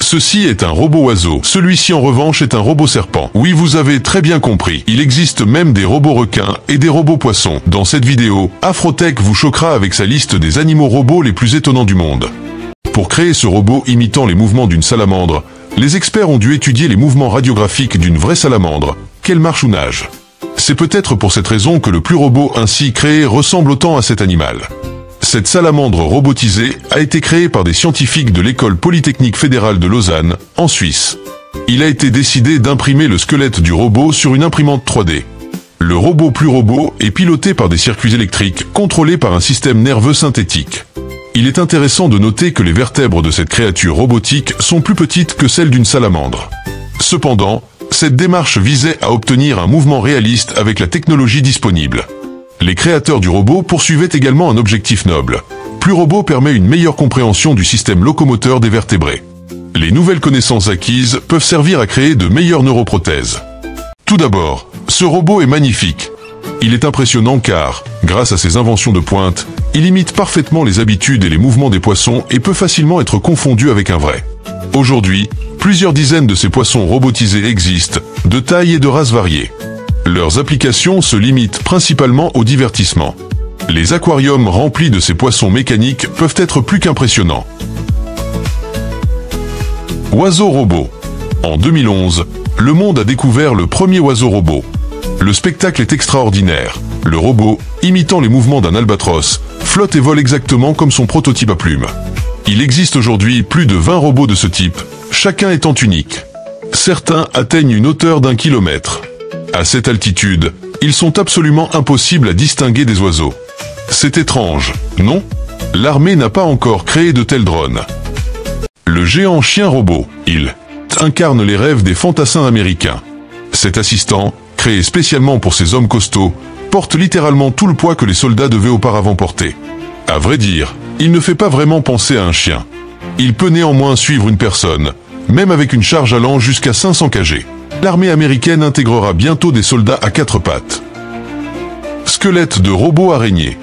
Ceci est un robot oiseau, celui-ci en revanche est un robot serpent. Oui, vous avez très bien compris, il existe même des robots requins et des robots poissons. Dans cette vidéo, Afrotech vous choquera avec sa liste des animaux robots les plus étonnants du monde. Pour créer ce robot imitant les mouvements d'une salamandre, les experts ont dû étudier les mouvements radiographiques d'une vraie salamandre, qu'elle marche ou nage. C'est peut-être pour cette raison que le plus robot ainsi créé ressemble autant à cet animal. Cette salamandre robotisée a été créée par des scientifiques de l'École Polytechnique Fédérale de Lausanne, en Suisse. Il a été décidé d'imprimer le squelette du robot sur une imprimante 3D. Le robot plus robot est piloté par des circuits électriques contrôlés par un système nerveux synthétique. Il est intéressant de noter que les vertèbres de cette créature robotique sont plus petites que celles d'une salamandre. Cependant, cette démarche visait à obtenir un mouvement réaliste avec la technologie disponible. Les créateurs du robot poursuivaient également un objectif noble. Plus robot permet une meilleure compréhension du système locomoteur des vertébrés. Les nouvelles connaissances acquises peuvent servir à créer de meilleures neuroprothèses. Tout d'abord, ce robot est magnifique. Il est impressionnant car, grâce à ses inventions de pointe, il imite parfaitement les habitudes et les mouvements des poissons et peut facilement être confondu avec un vrai. Aujourd'hui, plusieurs dizaines de ces poissons robotisés existent, de taille et de races variées. Leurs applications se limitent principalement au divertissement. Les aquariums remplis de ces poissons mécaniques peuvent être plus qu'impressionnants. Oiseau robot. En 2011, le monde a découvert le premier oiseau robot. Le spectacle est extraordinaire. Le robot, imitant les mouvements d'un albatros, flotte et vole exactement comme son prototype à plumes. Il existe aujourd'hui plus de 20 robots de ce type, chacun étant unique. Certains atteignent une hauteur d'1 kilomètre. À cette altitude, ils sont absolument impossibles à distinguer des oiseaux. C'est étrange, non? L'armée n'a pas encore créé de tels drones. Le géant chien robot, il incarne les rêves des fantassins américains. Cet assistant, créé spécialement pour ces hommes costauds, porte littéralement tout le poids que les soldats devaient auparavant porter. À vrai dire, il ne fait pas vraiment penser à un chien. Il peut néanmoins suivre une personne, même avec une charge allant jusqu'à 500 kg. L'armée américaine intégrera bientôt des soldats à 4 pattes. Squelette de robot araignée.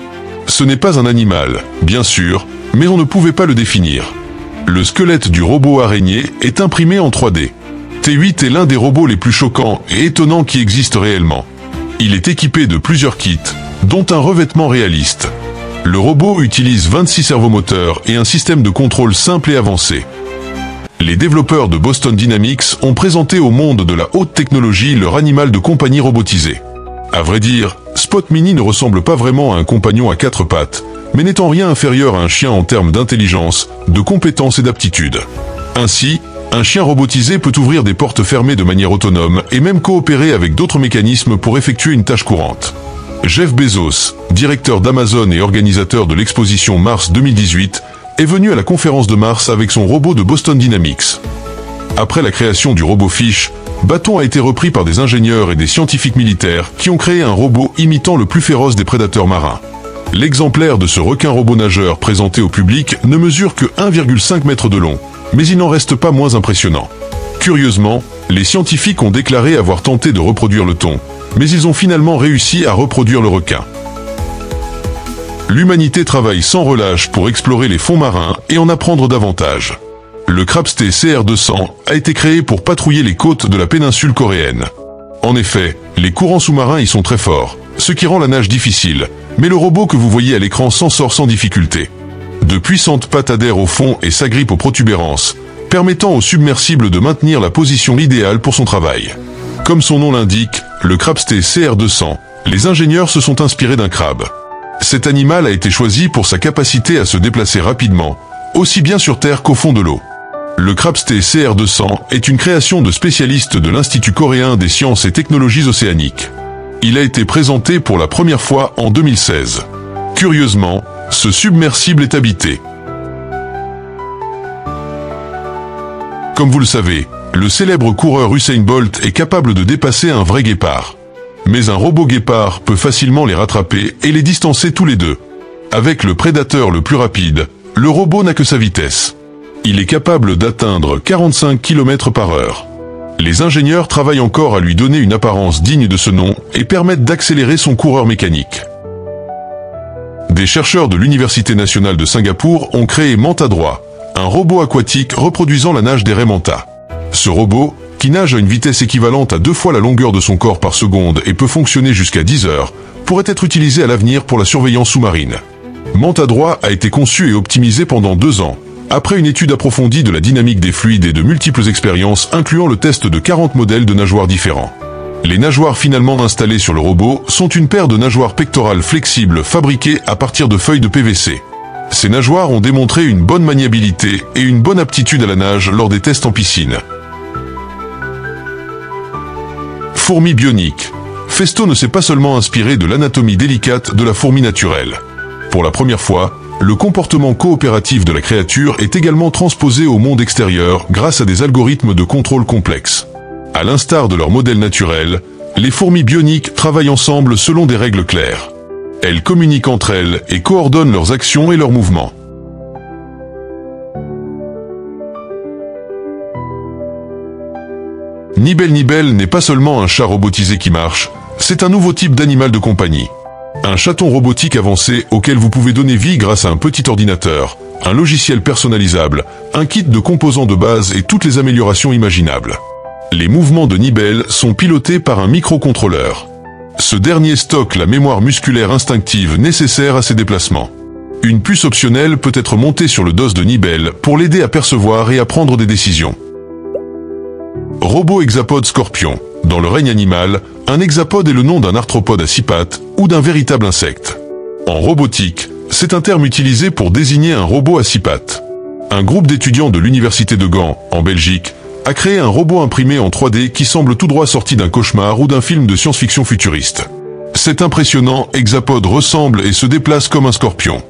Ce n'est pas un animal, bien sûr, mais on ne pouvait pas le définir. Le squelette du robot araignée est imprimé en 3D. T8 est l'un des robots les plus choquants et étonnants qui existent réellement. Il est équipé de plusieurs kits, dont un revêtement réaliste. Le robot utilise 26 servomoteurs et un système de contrôle simple et avancé. Les développeurs de Boston Dynamics ont présenté au monde de la haute technologie leur animal de compagnie robotisé. À vrai dire, Spot Mini ne ressemble pas vraiment à un compagnon à 4 pattes, mais n'est en rien inférieur à un chien en termes d'intelligence, de compétences et d'aptitude. Ainsi, un chien robotisé peut ouvrir des portes fermées de manière autonome et même coopérer avec d'autres mécanismes pour effectuer une tâche courante. Jeff Bezos, directeur d'Amazon et organisateur de l'exposition Mars 2018, est venu à la conférence de Mars avec son robot de Boston Dynamics. Après la création du robot Fish, Bâton a été repris par des ingénieurs et des scientifiques militaires qui ont créé un robot imitant le plus féroce des prédateurs marins. L'exemplaire de ce requin robot nageur présenté au public ne mesure que 1,5 m de long, mais il n'en reste pas moins impressionnant. Curieusement, les scientifiques ont déclaré avoir tenté de reproduire le thon, mais ils ont finalement réussi à reproduire le requin. L'humanité travaille sans relâche pour explorer les fonds marins et en apprendre davantage. Le Crabstee CR200 a été créé pour patrouiller les côtes de la péninsule coréenne. En effet, les courants sous-marins y sont très forts, ce qui rend la nage difficile, mais le robot que vous voyez à l'écran s'en sort sans difficulté. De puissantes pattes adhèrent au fond et s'agrippent aux protubérances, permettant au submersible de maintenir la position idéale pour son travail. Comme son nom l'indique, le Crabstee CR200, les ingénieurs se sont inspirés d'un crabe. Cet animal a été choisi pour sa capacité à se déplacer rapidement, aussi bien sur terre qu'au fond de l'eau. Le Crabstee CR200 est une création de spécialistes de l'Institut coréen des sciences et technologies océaniques. Il a été présenté pour la première fois en 2016. Curieusement, ce submersible est habité. Comme vous le savez, le célèbre coureur Usain Bolt est capable de dépasser un vrai guépard. Mais un robot guépard peut facilement les rattraper et les distancer tous les deux. Avec le prédateur le plus rapide, le robot n'a que sa vitesse. Il est capable d'atteindre 45 km/h. Les ingénieurs travaillent encore à lui donner une apparence digne de ce nom et permettent d'accélérer son coureur mécanique. Des chercheurs de l'Université nationale de Singapour ont créé Manta Droit, un robot aquatique reproduisant la nage des raies manta. Ce robot, qui nage à une vitesse équivalente à 2 fois la longueur de son corps par seconde et peut fonctionner jusqu'à 10 heures, pourrait être utilisé à l'avenir pour la surveillance sous-marine. Manta Droit a été conçu et optimisé pendant 2 ans, après une étude approfondie de la dynamique des fluides et de multiples expériences incluant le test de 40 modèles de nageoires différents. Les nageoires finalement installées sur le robot sont une paire de nageoires pectorales flexibles fabriquées à partir de feuilles de PVC. Ces nageoires ont démontré une bonne maniabilité et une bonne aptitude à la nage lors des tests en piscine. Fourmi bionique. Festo ne s'est pas seulement inspiré de l'anatomie délicate de la fourmi naturelle. Pour la première fois, le comportement coopératif de la créature est également transposé au monde extérieur grâce à des algorithmes de contrôle complexes. À l'instar de leur modèle naturel, les fourmis bioniques travaillent ensemble selon des règles claires. Elles communiquent entre elles et coordonnent leurs actions et leurs mouvements. Nibel n'est pas seulement un chat robotisé qui marche, c'est un nouveau type d'animal de compagnie. Un chaton robotique avancé auquel vous pouvez donner vie grâce à un petit ordinateur, un logiciel personnalisable, un kit de composants de base et toutes les améliorations imaginables. Les mouvements de Nibel sont pilotés par un microcontrôleur. Ce dernier stocke la mémoire musculaire instinctive nécessaire à ses déplacements. Une puce optionnelle peut être montée sur le dos de Nibel pour l'aider à percevoir et à prendre des décisions. Robot hexapode scorpion. Dans le règne animal, un hexapode est le nom d'un arthropode à 6 pattes ou d'un véritable insecte. En robotique, c'est un terme utilisé pour désigner un robot à 6 pattes. Un groupe d'étudiants de l'université de Gand, en Belgique, a créé un robot imprimé en 3D qui semble tout droit sorti d'un cauchemar ou d'un film de science-fiction futuriste. Cet impressionnant hexapode ressemble et se déplace comme un scorpion.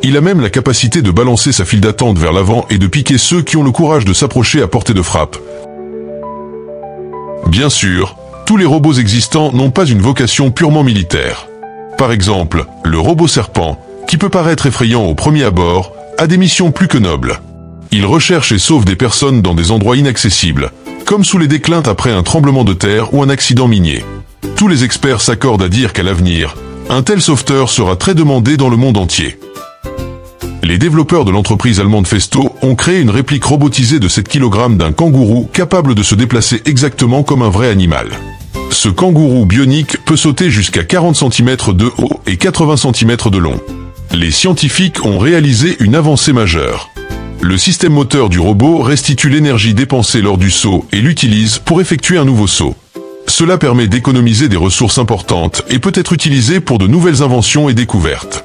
Il a même la capacité de balancer sa file d'attente vers l'avant et de piquer ceux qui ont le courage de s'approcher à portée de frappe. Bien sûr, tous les robots existants n'ont pas une vocation purement militaire. Par exemple, le robot serpent, qui peut paraître effrayant au premier abord, a des missions plus que nobles. Il recherche et sauve des personnes dans des endroits inaccessibles, comme sous les déclins après un tremblement de terre ou un accident minier. Tous les experts s'accordent à dire qu'à l'avenir, un tel sauveteur sera très demandé dans le monde entier. Les développeurs de l'entreprise allemande Festo ont créé une réplique robotisée de 7 kg d'un kangourou capable de se déplacer exactement comme un vrai animal. Ce kangourou bionique peut sauter jusqu'à 40 cm de haut et 80 cm de long. Les scientifiques ont réalisé une avancée majeure. Le système moteur du robot restitue l'énergie dépensée lors du saut et l'utilise pour effectuer un nouveau saut. Cela permet d'économiser des ressources importantes et peut être utilisé pour de nouvelles inventions et découvertes.